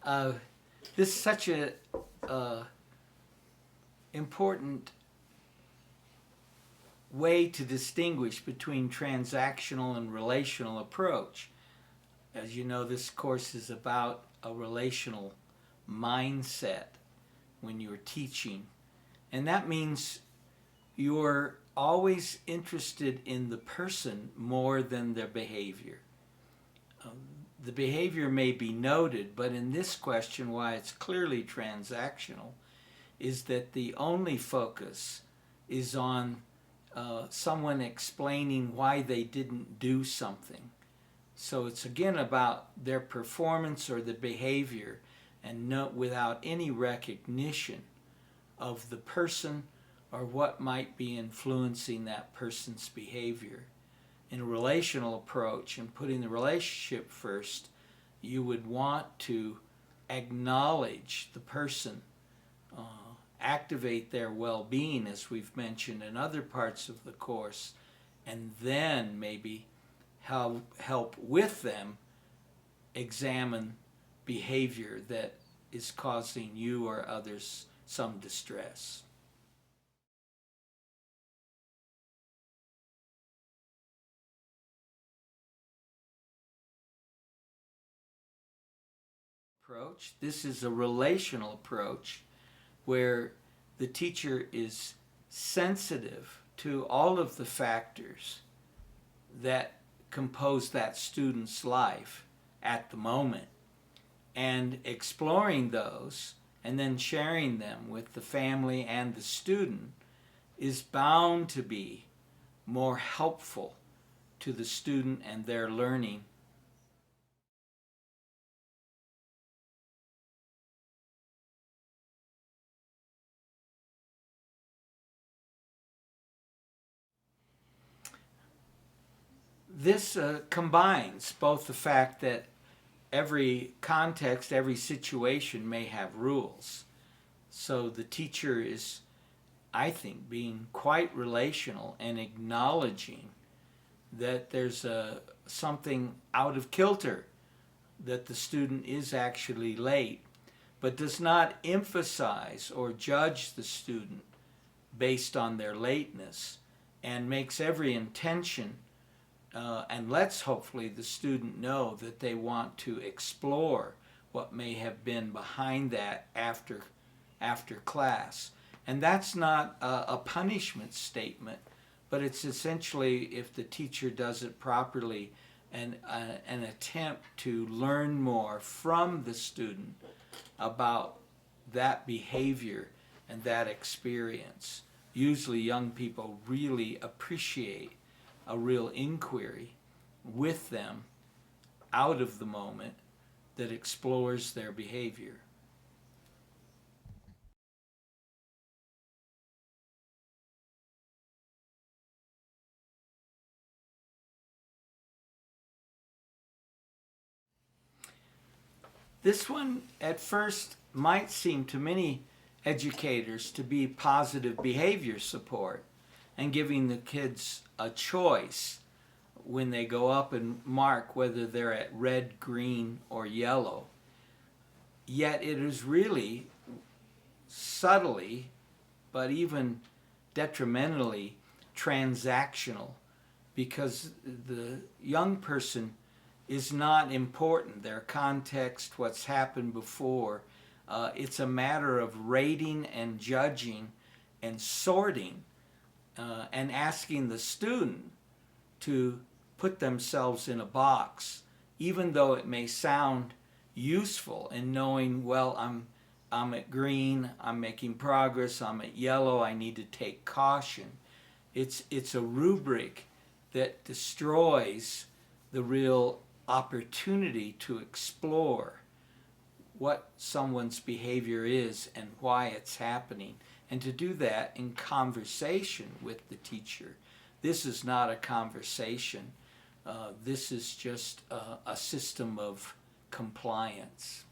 Uh, this is such a uh, important way to distinguish between transactional and relational approach. As you know, this course is about a relational mindset when you're teaching. And that means you're always interested in the person more than their behavior. The behavior may be noted, but in this question, why it's clearly transactional, is that the only focus is on someone explaining why they didn't do something. So it's again about their performance or the behavior, and without any recognition of the person or what might be influencing that person's behavior. In a relational approach and putting the relationship first, you would want to acknowledge the person, activate their well-being, as we've mentioned in other parts of the course, and then maybe help with them examine behavior that is causing you or others some distress. This is a relational approach where the teacher is sensitive to all of the factors that compose that student's life at the moment and exploring those and then sharing them with the family and the student is bound to be more helpful to the student and their learning. This combines both the fact that every context, every situation may have rules. So the teacher is, I think, being quite relational and acknowledging that there's something out of kilter, that the student is actually late, but does not emphasize or judge the student based on their lateness, and makes every intention and lets hopefully the student know that they want to explore what may have been behind that after class. And that's not a punishment statement, but it's essentially, if the teacher does it properly, an attempt to learn more from the student about that behavior and that experience. Usually young people really appreciate a real inquiry with them out of the moment that explores their behavior. This one at first might seem to many educators to be positive behavior support and giving the kids a choice when they go up and mark whether they're at red, green, or yellow. Yet it is really subtly, but even detrimentally, transactional, because the young person is not important. Their context, what's happened before, it's a matter of rating and judging and sorting and asking the student to put themselves in a box, even though it may sound useful in knowing, well, I'm at green, I'm making progress, I'm at yellow, I need to take caution. It's a rubric that destroys the real opportunity to explore what someone's behavior is and why it's happening, and to do that in conversation with the teacher. This is not a conversation. This is just a system of compliance.